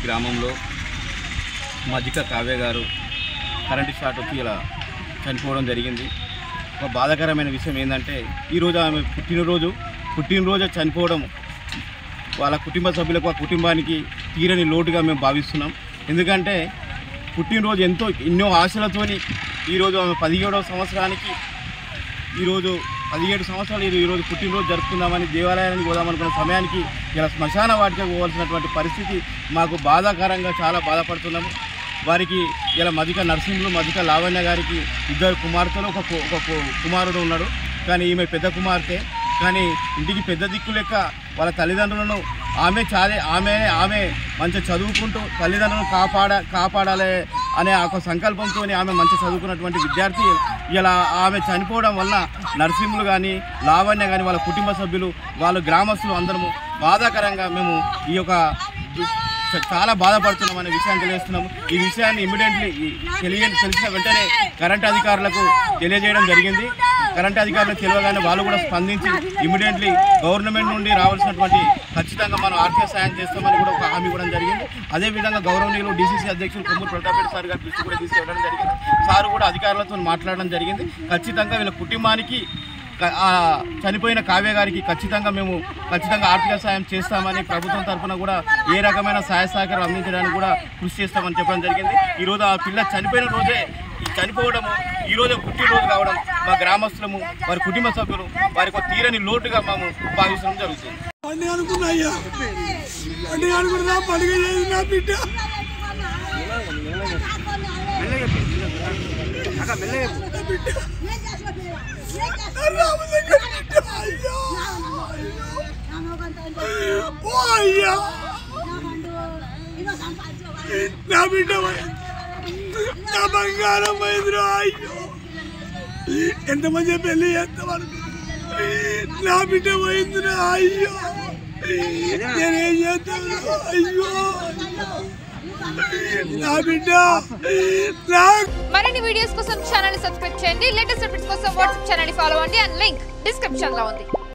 గ్రామంలో మజిక కావ్య గారు current shot వచ్చి ఇలా చనిపోవడం జరిగింది. ఒక బాధాకరమైన విషయం ఏంటంటే ఈరోజు ఆమె పుట్టినరోజు చనిపోవడం వాళ్ళ కుటుంబ సభ్యులకు, ఆ కుటుంబానికి తీరని లోటుగా మేము భావిస్తున్నాం. ఎందుకంటే పుట్టినరోజు ఎన్నో ఆశలతోని ఈరోజు ఆమె 17వ సంవత్సరానికి ఈరోజు 17 సంవత్సరాలు ఈరోజు పుట్టినరోజు జరుపుకుందామని దేవాలయానికి పోదామనుకున్న సమయానికి ఇలా శ్మశాన వాటికి పోవాల్సినటువంటి పరిస్థితి మాకు బాధాకరంగా చాలా బాధపడుతున్నాము. వారికి ఇలా మజిక నరసింహులు, మజిక లావణ్య గారికి 2 కుమార్తెలు, ఒక కుమారుడు ఉన్నాడు. కానీ ఈమె పెద్ద కుమార్తె. కానీ ఇంటికి పెద్ద దిక్కు లెక్క వాళ్ళ తల్లిదండ్రులను ఆమె మంచిగా చదువుకుంటూ తల్లిదండ్రులను కాపాడాలి అనే ఒక సంకల్పంతో ఆమె మంచిగా చదువుకున్నటువంటి విద్యార్థి ఇలా ఆమె చనిపోవడం వల్ల నరసింహులు కానీ లావణ్య కానీ వాళ్ళ కుటుంబ సభ్యులు, వాళ్ళ గ్రామస్తులు అందరము బాధాకరంగా మేము ఈ యొక్క చాలా బాధపడుతున్నాం అనే విషయాన్ని తెలియజేస్తున్నాము. ఈ విషయాన్ని ఇమ్మీడియట్లీ తెలిసిన వెంటనే కరెంట్ అధికారులకు తెలియజేయడం జరిగింది. కరెంట్ అధికారులకు తెలియగానే వాళ్ళు కూడా స్పందించి ఇమ్మీడియట్లీ గవర్నమెంట్ నుండి రావాల్సినటువంటి ఖచ్చితంగా మనం ఆర్థిక సాయం చేస్తామని కూడా ఒక హామీ ఇవ్వడం జరిగింది. అదేవిధంగా గౌరవనీయులు డీసీసీ అధ్యక్షులు కొమ్మూరు ప్రతాప్ రెడ్డి సార్ గారి దృష్టి కూడా తీసుకెళ్ళడం జరిగింది. సార్ కూడా అధికారులతో మాట్లాడడం జరిగింది. ఖచ్చితంగా వీళ్ళ కుటుంబానికి చనిపోయిన కావ్య గారికి ఖచ్చితంగా ఆర్థిక సాయం చేస్తామని ప్రభుత్వం తరఫున కూడా ఏ రకమైన సహాయ సహకారం అందించడానికి కూడా కృషి చేస్తామని చెప్పడం జరిగింది. ఈరోజు ఆ పిల్ల చనిపోయిన రోజే చనిపోవడము, ఈరోజు పుట్టినరోజు కావడం మా గ్రామస్తులము, వారి కుటుంబ సభ్యులు వారికి తీరని లోటుగా మేము భావించడం జరుగుతుంది. నా బిడ్డ నా బంగారం వైద్యులు అయ్యో ఎంతమంది పెళ్లి చేస్తామను నా బిడ్డ వైద్యులు అయ్యో నేనేం చేస్తాను అయ్యో నా బిడ్డ. మరిన్ని వీడియోస్ కోసం ఛానల్ ని సబ్స్క్రైబ్ చేయండి. లేటెస్ట్ అప్డేట్స్ కోసం వాట్సాప్ ఛానల్ ని ఫాలో అవ్వండి. అండ్ లింక్ డిస్క్రిప్షన్ లో ఉంది.